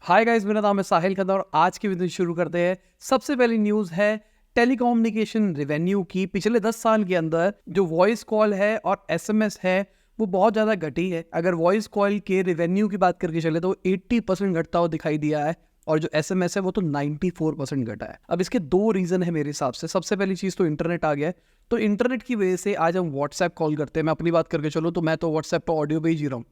Hi guys, मेरा नाम है साहिल खन्ना और आज की वीडियो शुरू करते हैं। सबसे पहली न्यूज़ है टेलीकम्युनिकेशन रेवेन्यू की। पिछले 10 साल के अंदर जो वॉइस कॉल है और एसएमएस है वो बहुत ज़्यादा घटी है। अगर वॉइस कॉल के रेवेन्यू की बात करके चले तो 80% घटता हुआ दिखाई दिया है और जो एसएमएस है वो तो 94% घटा है। अब इसके दो रीज़न है मेरे हिसाब से। सबसे पहली चीज़ तो इंटरनेट आ गया है, तो इंटरनेट की वजह से आज हम व्हाट्सएप कॉल करते हैं। मैं अपनी बात करके चलूँ तो मैं तो व्हाट्सएप पर ऑडियो पे ही जी रहा हूँ।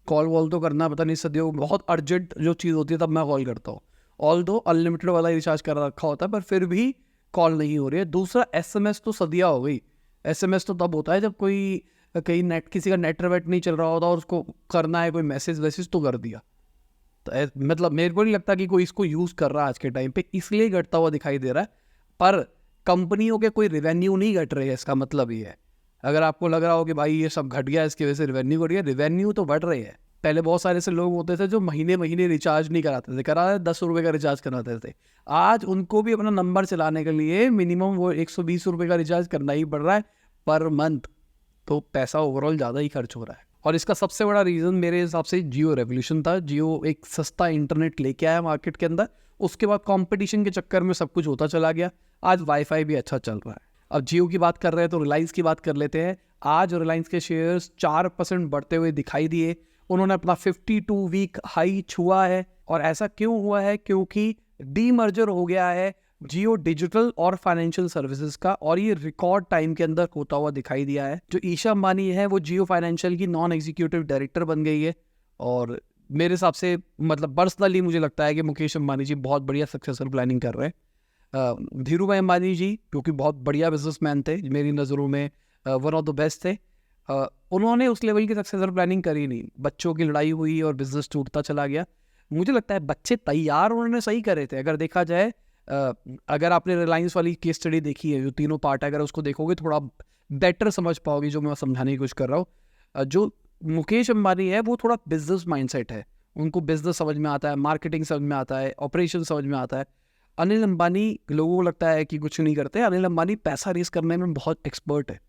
कॉल वॉल तो करना पता नहीं, सदियों बहुत अर्जेंट जो चीज़ होती है तब मैं कॉल करता हूँ। ऑल दो अनलिमिटेड वाला रिचार्ज कर रखा होता है पर फिर भी कॉल नहीं हो रही है। दूसरा एसएमएस तो सदिया हो गई। एसएमएस तो तब होता है जब कोई कहीं नेट किसी का नेट वेट नहीं चल रहा होता और उसको करना है कोई मैसेज वैसेज तो कर दिया। तो मतलब मेरे को नहीं लगता कि कोई इसको यूज़ कर रहा है आज के टाइम पे, इसलिए घटता हुआ दिखाई दे रहा है। पर कंपनियों के कोई रेवेन्यू नहीं घट रहे है, इसका मतलब ये है। अगर आपको लग रहा हो कि भाई ये सब घट गया इसकी वजह से रेवेन्यू घट गया, रेवेन्यू तो बढ़ रहे हैं। पहले बहुत सारे ऐसे लोग होते थे जो महीने महीने रिचार्ज नहीं कराते थे, करा 10 रुपये का रिचार्ज कराते थे। आज उनको भी अपना नंबर चलाने के लिए मिनिमम वो 120 रुपये का रिचार्ज करना ही पड़ रहा है पर मंथ। तो पैसा ओवरऑल ज़्यादा ही खर्च हो रहा है और इसका सबसे बड़ा रीज़न मेरे हिसाब से जियो रेवोल्यूशन था। जियो एक सस्ता इंटरनेट लेके आया मार्केट के अंदर, उसके बाद कंपटीशन के चक्कर में सब कुछ होता चला गया। आज वाईफाई भी अच्छा चल रहा है। अब जियो की बात कर रहे हैं तो रिलायंस की बात कर लेते हैं। आज रिलायंस के शेयर्स 4% बढ़ते हुए दिखाई दिए। उन्होंने अपना 52 वीक हाई छुआ है और ऐसा क्यों हुआ है? क्योंकि डीमर्जर हो गया है जियो डिजिटल और फाइनेंशियल सर्विसेज का और ये रिकॉर्ड टाइम के अंदर होता हुआ दिखाई दिया है। जो ईशा अंबानी है वो जियो फाइनेंशियल की नॉन एग्जीक्यूटिव डायरेक्टर बन गई है और मेरे हिसाब से मतलब पर्सनली मुझे लगता है कि मुकेश अंबानी जी बहुत बढ़िया सक्सेसर प्लानिंग कर रहे हैं। धीरू भाई अंबानी जी क्योंकि बहुत बढ़िया बिजनेसमैन थे, मेरी नज़रों में वन ऑफ द बेस्ट थे। उन्होंने उस लेवल की सक्सेसर प्लानिंग करी नहीं। बच्चों की लड़ाई हुई और बिजनेस टूटता चला गया। मुझे लगता है बच्चे तैयार उन्होंने सही करे थे। अगर देखा जाए, अगर आपने रिलायंस वाली केस स्टडी देखी है, जो तीनों पार्ट है, अगर उसको देखोगे थोड़ा बेटर समझ पाओगे जो मैं समझाने की कोशिश कर रहा हूँ। जो मुकेश अंबानी है वो थोड़ा बिजनेस माइंडसेट है, उनको बिजनेस समझ में आता है, मार्केटिंग समझ में आता है, ऑपरेशन समझ में आता है। अनिल अंबानी लोगों को लगता है कि कुछ नहीं करते, अनिल अंबानी पैसा रेस करने में बहुत एक्सपर्ट है।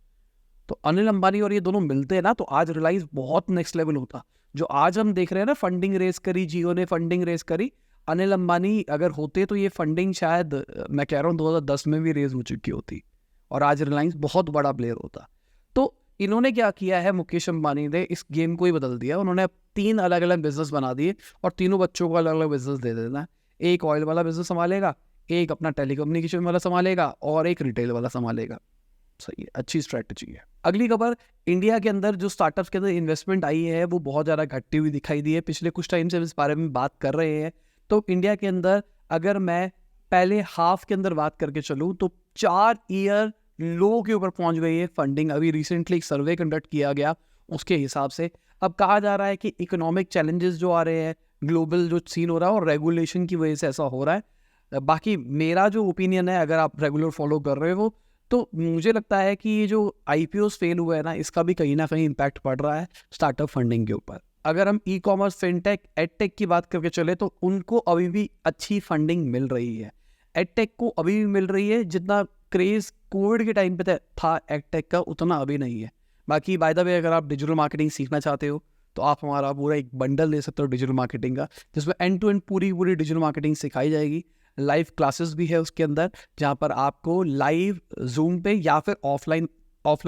तो अनिल अंबानी और ये दोनों मिलते हैं ना तो आज रिलायंस बहुत नेक्स्ट लेवल होता। जो आज हम देख रहे हैं ना, फंडिंग रेस करी जियो ने, फंडिंग रेस करी। अनिल अंबानी अगर होते तो ये फंडिंग शायद मैं कह रहा हूँ 2010 में भी रेज हो चुकी होती और आज रिलायंस बहुत बड़ा प्लेयर होता। तो इन्होंने क्या किया है, मुकेश अंबानी ने इस गेम को ही बदल दिया। उन्होंने अब 3 अलग अलग बिजनेस बना दिए और तीनों बच्चों को अलग अलग बिजनेस दे देना। एक ऑयल वाला बिजनेस संभालेगा, एक अपना टेलीकम्युनिकेशन वाला संभालेगा और एक रिटेल वाला संभालेगा। सही है, अच्छी स्ट्रैटेजी है। अगली खबर, इंडिया के अंदर जो स्टार्टअप्स के अंदर इन्वेस्टमेंट आई है वो बहुत ज़्यादा घटती हुई दिखाई दी है। पिछले कुछ टाइम से इस बारे में बात कर रहे हैं। तो इंडिया के अंदर अगर मैं पहले हाफ के अंदर बात करके चलूँ तो 4 ईयर लो के ऊपर पहुंच गई है फंडिंग। अभी रिसेंटली एक सर्वे कंडक्ट किया गया, उसके हिसाब से अब कहा जा रहा है कि इकोनॉमिक चैलेंजेस जो आ रहे हैं, ग्लोबल जो सीन हो रहा है और रेगुलेशन की वजह से ऐसा हो रहा है। बाकी मेरा जो ओपिनियन है, अगर आप रेगुलर फॉलो कर रहे हो तो मुझे लगता है कि ये जो आईपीओस फेल हुआ है ना, इसका भी कहीं ना कहीं इम्पैक्ट पड़ रहा है स्टार्टअप फंडिंग के ऊपर। अगर हम ई कॉमर्स, फिनटेक, एडटेक की बात करके चले तो उनको अभी भी अच्छी फंडिंग मिल रही है। एडटेक को अभी भी मिल रही है, जितना क्रेज कोविड के टाइम पे था एडटेक का उतना अभी नहीं है। बाकी बाय द वे, अगर आप डिजिटल मार्केटिंग सीखना चाहते हो तो आप हमारा पूरा एक बंडल ले सकते हो डिजिटल मार्केटिंग का, जिसमें एंड टू एंड पूरी डिजिटल मार्केटिंग सिखाई जाएगी। लाइव क्लासेस भी है उसके अंदर, जहाँ पर आपको लाइव जूम पे या फिर ऑफलाइन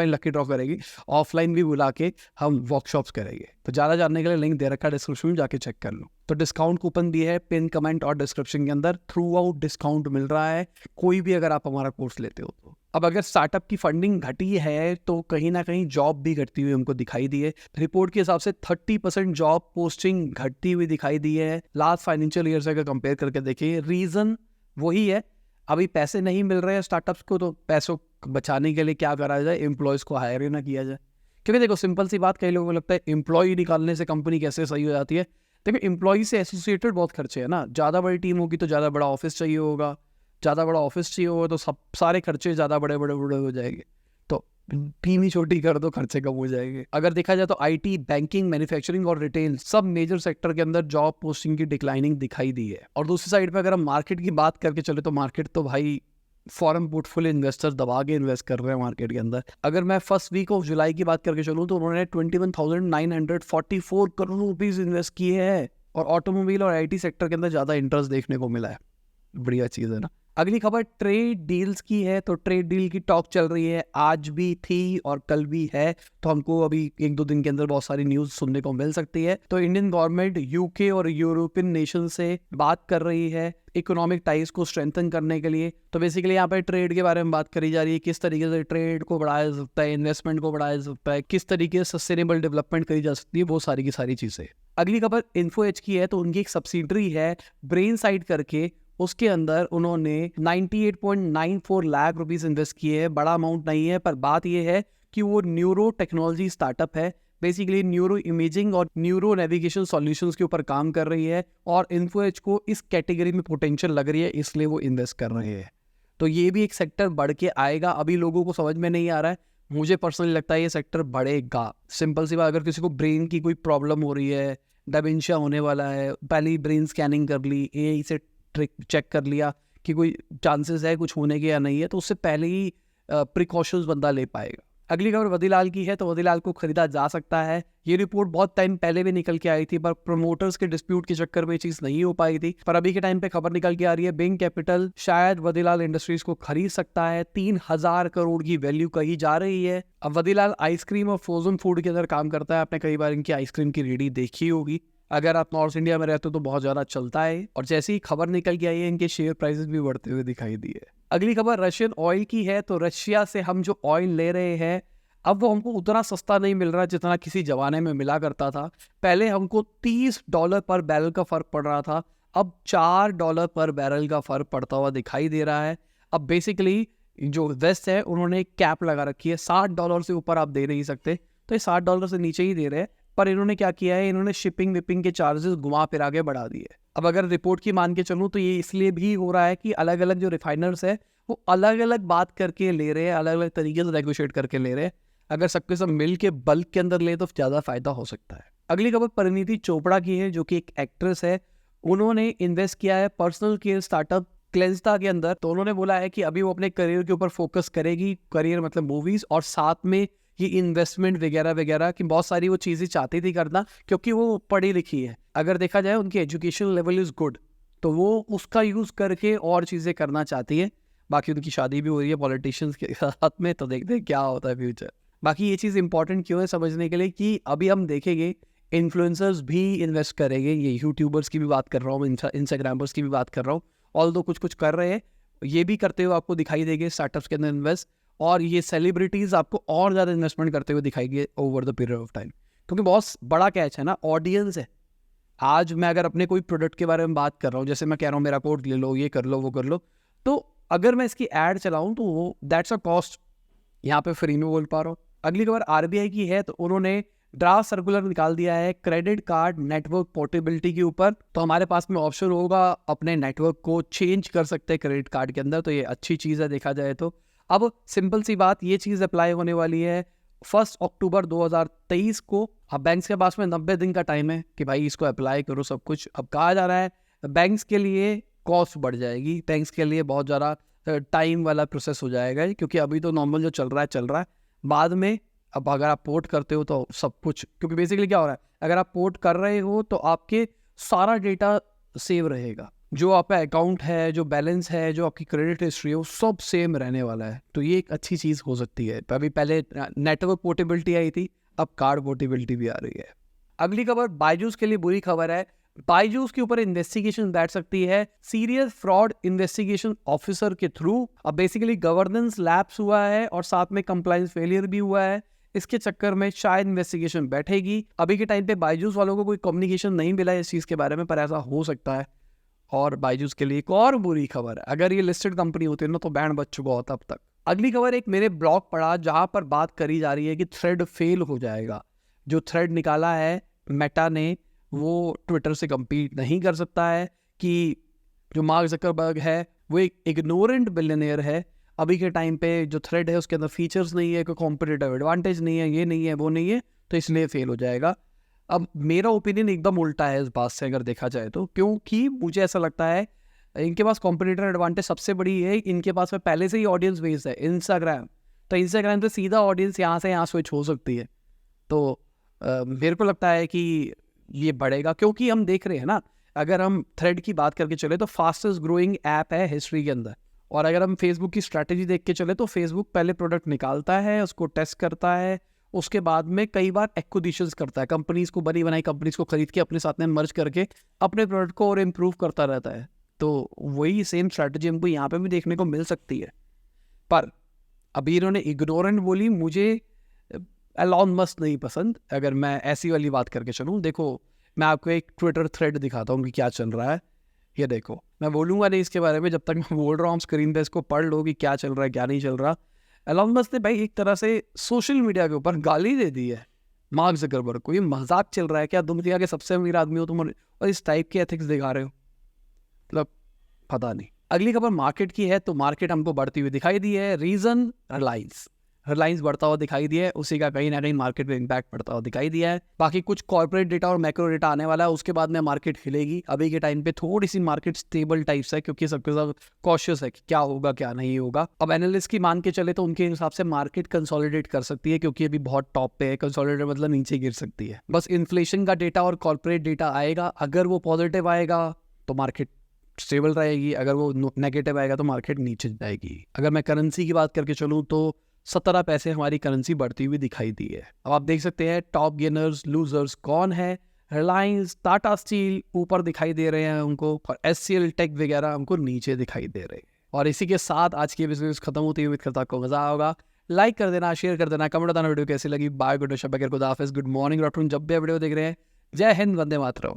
लकी ड्रॉ करेगी, ऑफलाइन भी बुला के हम वर्कशॉप्स करेंगे। तो ज़्यादा जानने के लिए लिंक दे रखा है डिस्क्रिप्शन में, जाके चेक कर लो। तो डिस्काउंट कूपन भी है पिन कमेंट और डिस्क्रिप्शन के अंदर, थ्रू आउट डिस्काउंट मिल रहा है कोई भी अगर आप हमारा कोर्स लेते हो तो। अब अगर स्टार्टअप की फंडिंग घटी है तो कहीं ना कहीं जॉब भी घटती हुई हमको दिखाई दी है। रिपोर्ट के हिसाब से 30% जॉब पोस्टिंग घटती हुई दिखाई दी है लास्ट फाइनेंशियल ईयर से अगर कंपेयर करके देखिए। रीज़न वही है, अभी पैसे नहीं मिल रहे हैं स्टार्टअप्स को, तो पैसों बचाने के लिए क्या करा जाए, एम्प्लॉयज़ को हायर ही ना किया जाए। क्योंकि देखो सिंपल सी बात, कई लोगों को लगता है एम्प्लॉय निकालने से कंपनी कैसे सही हो जाती है। देखो एम्प्लॉय से एसोसिएटेड बहुत खर्चे हैं ना। ज़्यादा बड़ी टीम होगी तो ज़्यादा बड़ा ऑफिस चाहिए होगा, ज़्यादा बड़ा ऑफिस चाहिए होगा तो सब सारे खर्चे ज़्यादा बड़े हो जाएंगे। तो टीम ही छोटी कर दो, खर्चे कम हो जाएंगे। अगर देखा जाए तो आईटी, बैंकिंग, मैन्युफैक्चरिंग और रिटेल सब मेजर सेक्टर के अंदर जॉब पोस्टिंग की डिक्लाइनिंग दिखाई दी है। और दूसरी साइड पे अगर हम मार्केट की बात करके चले तो मार्केट तो भाई फॉरेन पोर्टफोलियो इन्वेस्टर्स दबा के इन्वेस्ट कर रहे हैं मार्केट के अंदर। अगर मैं फर्स्ट वीक ऑफ जुलाई की बात करके चलूँ तो उन्होंने 21,944 करोड़ रुपीज इन्वेस्ट किए हैं और ऑटोमोबाइल और आईटी सेक्टर के अंदर ज़्यादा इंटरेस्ट देखने को मिला है। बढ़िया चीज़ है ना। अगली खबर ट्रेड डील्स की है, तो ट्रेड डील की टॉक चल रही है, आज भी थी और कल भी है, तो हमको अभी 1-2 दिन के अंदर बहुत सारी न्यूज़ सुनने को मिल सकती है। तो इंडियन गवर्नमेंट यूके और यूरोपियन नेशन से बात कर रही है इकोनॉमिक टाइज को स्ट्रेंथन करने के लिए। तो बेसिकली यहाँ पे ट्रेड के बारे में बात करी जा रही है, किस तरीके से ट्रेड को बढ़ाया जा सकता है, इन्वेस्टमेंट को बढ़ाया जा सकता है, किस तरीके से सस्टेनेबल डेवलपमेंट करी जा सकती है, वो सारी की सारी चीज़ें। अगली खबर इन्फो एज की है, तो उनकी एक सब्सिडरी है ब्रेन साइट करके, उसके अंदर उन्होंने 98.94 लाख रुपीस इन्वेस्ट किए हैं। बड़ा अमाउंट नहीं है, पर बात यह है कि वो न्यूरो टेक्नोलॉजी स्टार्टअप है, बेसिकली न्यूरो इमेजिंग और न्यूरो नेविगेशन सॉल्यूशंस के ऊपर काम कर रही है, और इन्फोएज को इस कैटेगरी में पोटेंशियल लग रही है, इसलिए वो इन्वेस्ट कर रहे हैं। तो ये भी एक सेक्टर बढ़ के आएगा, अभी लोगों को समझ में नहीं आ रहा है, मुझे पर्सनली लगता है ये सेक्टर बढ़ेगा। सिंपल सी बात, अगर किसी को ब्रेन की कोई प्रॉब्लम हो रही है, डिमेंशिया होने वाला है, पहले ही ब्रेन स्कैनिंग कर ली, एआई से ट्रिक चेक कर लिया कि कोई चांसेस है कुछ होने के या नहीं है, तो उससे पहले ही प्रिकॉशंस बंदा ले पाएगा। अगली खबर वदीलाल की है, तो वदीलाल को खरीदा जा सकता है। ये रिपोर्ट बहुत टाइम पहले भी निकल के आई थी, पर प्रमोटर्स के डिस्प्यूट के चक्कर में ये चीज नहीं हो पाई थी, पर अभी के टाइम पे खबर निकल के आ रही है बिंग कैपिटल शायद वदीलाल इंडस्ट्रीज को खरीद सकता है। 3000 करोड़ की वैल्यू कही जा रही है। अब वदीलाल आइसक्रीम और फ्रोजन फूड के अंदर काम करता है, आपने कई बार इनकी आइसक्रीम की रेडी देखी होगी, अगर आप नॉर्थ इंडिया में रहते हो तो बहुत ज्यादा चलता है, और जैसे ही खबर निकल के आई है इनके शेयर प्राइसेस भी बढ़ते हुए दिखाई दिए। अगली खबर रशियन ऑयल की है, तो रशिया से हम जो ऑयल ले रहे हैं अब वो हमको उतना सस्ता नहीं मिल रहा जितना किसी जमाने में मिला करता था। पहले हमको $30 पर बैरल का फर्क पड़ रहा था, अब $4 पर बैरल का फर्क पड़ता हुआ दिखाई दे रहा है। अब बेसिकली जो वेस्ट है उन्होंने एक कैप लगा रखी है, $60 से ऊपर आप दे नहीं सकते, तो ये $60 से नीचे ही दे रहे हैं। पर इन्होंने क्या किया है, इन्होंने शिपिंग विपिंग के चार्जेस घुमा फिरा के बढ़ा दिए। अब अगर रिपोर्ट की मान के चलूँ तो ये इसलिए भी हो रहा है कि अलग अलग जो रिफाइनर्स है वो अलग अलग बात करके ले रहे हैं, अलग अलग तरीके से नेगोशिएट करके ले रहे हैं। अगर सबके सब मिल के बल्क के अंदर ले तो ज़्यादा फायदा हो सकता है। अगली खबर परिणीति चोपड़ा की है, जो कि एक एक्ट्रेस है। उन्होंने इन्वेस्ट किया है पर्सनल केयर स्टार्टअप क्लेंस्टा के अंदर। तो उन्होंने बोला है कि अभी वो अपने करियर के ऊपर फोकस करेगी, करियर मतलब मूवीज, और साथ में ये इन्वेस्टमेंट वगैरह वगैरह की बहुत सारी वो चीज़ें चाहती थी करना, क्योंकि वो पढ़ी लिखी है। अगर देखा जाए उनकी एजुकेशन लेवल इज़ गुड, तो वो उसका यूज़ करके और चीज़ें करना चाहती है। बाकी उनकी शादी भी हो रही है पॉलिटिशियंस के साथ में, तो देखते हैं क्या होता है फ्यूचर। बाकी ये चीज़ इंपॉर्टेंट क्यों है समझने के लिए कि अभी हम देखेंगे इन्फ्लुएंसर्स भी इन्वेस्ट करेंगे। ये यूट्यूबर्स की भी बात कर रहा हूँ, इंस्टाग्रामर्स की भी बात कर रहा हूँ, ऑल दो कुछ कुछ कर रहे हैं, ये भी करते हुए आपको दिखाई देंगे स्टार्टअप्स के अंदर इन्वेस्ट, और ये सेलिब्रिटीज़ आपको और ज़्यादा इन्वेस्टमेंट करते हुए दिखाएंगे over the period of time, क्योंकि बहुत बड़ा कैच है ना, ऑडियंस है। आज मैं अगर अपने कोई प्रोडक्ट के बारे में बात कर रहा हूँ, जैसे मैं कह रहा हूँ मेरा कोड ले लो, ये कर लो, वो कर लो, तो अगर मैं इसकी ऐड चलाऊँ तो वो दैट्स अ कॉस्ट, यहाँ पे फ्री में बोल पा रहा हूँ। अगली खबर आरबीआई की है, तो उन्होंने ड्राफ्ट सर्कुलर निकाल दिया है क्रेडिट कार्ड नेटवर्क पोर्टेबिलिटी के ऊपर। तो हमारे पास में ऑप्शन होगा अपने नेटवर्क को चेंज कर सकते हैं क्रेडिट कार्ड के अंदर, तो ये अच्छी चीज़ है देखा जाए तो। अब सिंपल सी बात, ये चीज़ अप्लाई होने वाली है 1 अक्टूबर 2023 को। अब बैंक्स के पास में 90 दिन का टाइम है कि भाई इसको अप्लाई करो सब कुछ। अब कहा जा रहा है बैंक्स के लिए कॉस्ट बढ़ जाएगी, बैंक्स के लिए बहुत ज़्यादा टाइम वाला प्रोसेस हो जाएगा, क्योंकि अभी तो नॉर्मल जो चल रहा है, बाद में अब अगर आप पोर्ट करते हो तो सब कुछ, क्योंकि बेसिकली क्या हो रहा है, अगर आप पोर्ट कर रहे हो तो आपके सारा डेटा सेव रहेगा, जो आपका अकाउंट है, जो बैलेंस है, जो आपकी क्रेडिट हिस्ट्री है, वो सब सेम रहने वाला है। तो ये एक अच्छी चीज़ हो सकती है। अभी पहले नेटवर्क पोर्टेबिलिटी आई थी, अब कार्ड पोर्टेबिलिटी भी आ रही है। अगली खबर बायजूस के लिए बुरी खबर है। बायजूस के ऊपर इन्वेस्टिगेशन बैठ सकती है सीरियस फ्रॉड इन्वेस्टिगेशन ऑफिसर के थ्रू। अब बेसिकली गवर्नेंस लैप्स हुआ है और साथ में कंप्लायंस फेलियर भी हुआ है, इसके चक्कर में शायद इन्वेस्टिगेशन बैठेगी। अभी के टाइम पे बायजूस वालों को कोई कम्युनिकेशन नहीं मिला है इस चीज़ के बारे में, पर ऐसा हो सकता है। और बायजूस के लिए एक और बुरी खबर है, अगर ये लिस्टेड कंपनी होती है ना तो बैंड बच चुका होता अब तक। अगली खबर एक मेरे ब्लॉग पढ़ा जहां पर बात करी जा रही है कि थ्रेड फेल हो जाएगा। जो थ्रेड निकाला है मेटा ने, वो ट्विटर से कम्पीट नहीं कर सकता है, कि जो मार्क जकरबर्ग है वो एक इग्नोरेंट बिलियनियर है। अभी के टाइम पे जो थ्रेड है उसके अंदर फीचर्स नहीं है, कोई कॉम्पिटिटिव एडवांटेज नहीं है, ये नहीं है, वो नहीं है, तो इसलिए फेल हो जाएगा। अब मेरा ओपिनियन एकदम उल्टा है इस बात से अगर देखा जाए तो, क्योंकि मुझे ऐसा लगता है इनके पास कॉम्पिटिटिव एडवांटेज सबसे बड़ी है, इनके पास में पहले से ही ऑडियंस बेस है इंस्टाग्राम। तो इंस्टाग्राम से सीधा ऑडियंस यहाँ से यहाँ स्विच हो सकती है। तो मेरे को लगता है कि ये बढ़ेगा, क्योंकि हम देख रहे हैं ना, अगर हम थ्रेड की बात करके चले तो फास्टेस्ट ग्रोइंग ऐप है हिस्ट्री के अंदर। और अगर हम फेसबुक की स्ट्रैटेजी देख के चले तो फेसबुक पहले प्रोडक्ट निकालता है, उसको टेस्ट करता है, उसके बाद में कई बार एक्विजिशंस करता है, कंपनीज को, बनी बनाई कंपनीज को खरीद के अपने साथ में मर्ज करके अपने प्रोडक्ट को और इम्प्रूव करता रहता है। तो वही सेम स्ट्रैटेजी हमको यहाँ पे भी देखने को मिल सकती है। पर अभी इन्होंने इग्नोरेंट बोली, मुझे एलॉन मस्क नहीं पसंद। अगर मैं ऐसी वाली बात करके चलूँ, देखो मैं आपको एक ट्विटर थ्रेड दिखाता हूँ कि क्या चल रहा है। ये देखो, मैं बोलूँगा नहीं इसके बारे में, जब तक मैं बोल रहा हूँ स्क्रीन पे इसको पढ़ लो कि क्या चल रहा है क्या नहीं चल रहा। एलॉन मस्क ने भाई एक तरह से सोशल मीडिया के ऊपर गाली दे दी है मार्क ज़करबर्ग को। ये मजाक चल रहा है क्या? तुम दुनिया के सबसे अमीर आदमी हो तुम और इस टाइप के एथिक्स दिखा रहे हो, मतलब पता नहीं। अगली खबर मार्केट की है, तो मार्केट हमको बढ़ती हुई दिखाई दी है। रीजन रिलायंस बढ़ता हुआ दिखाई दिया है, उसी का कहीं ना कहीं मार्केट में इम्पैक्ट पड़ता हुआ दिखाई दिया है। बाकी कुछ कॉर्पोरेट डेटा और मैक्रो डेटा आने वाला है, उसके बाद में मार्केट हिलेगी। अभी के टाइम पे थोड़ी सी मार्केट स्टेबल टाइप्स है, क्योंकि सबके सब कॉशियस है कि क्या होगा क्या नहीं होगा। अब एनालिस्ट की मान के चले तो उनके हिसाब से मार्केट कंसोलिडेट कर सकती है, क्योंकि अभी बहुत टॉप पे है। कंसोलिडेट मतलब नीचे गिर सकती है। बस इन्फ्लेशन का डेटा और कॉर्पोरेट डेटा आएगा, अगर वो पॉजिटिव आएगा तो मार्केट स्टेबल रहेगी, अगर वो नेगेटिव आएगा तो मार्केट नीचे जाएगी। अगर मैं करेंसी की बात करके चलूँ तो 17 पैसे हमारी करेंसी बढ़ती हुई दिखाई दी है। अब आप देख सकते हैं टॉप गेनर्स लूजर्स कौन है। रिलायंस, टाटा स्टील ऊपर दिखाई दे रहे हैं हमको, और एचसीएल टेक वगैरह हमको नीचे दिखाई दे रहे हैं। और इसी के साथ आज की बिजनेस खत्म होती है। उम्मीद करता आपको मजा आया होगा। लाइक कर देना, शेयर कर देना, कमेंट बताना वीडियो कैसी लगी। बाय, गुड शब, गुड हाफिज, गुड मॉर्निंग, आफ्टरनून, जब भी वीडियो देख रहे हैं। जय हिंद, वंदे मातरम।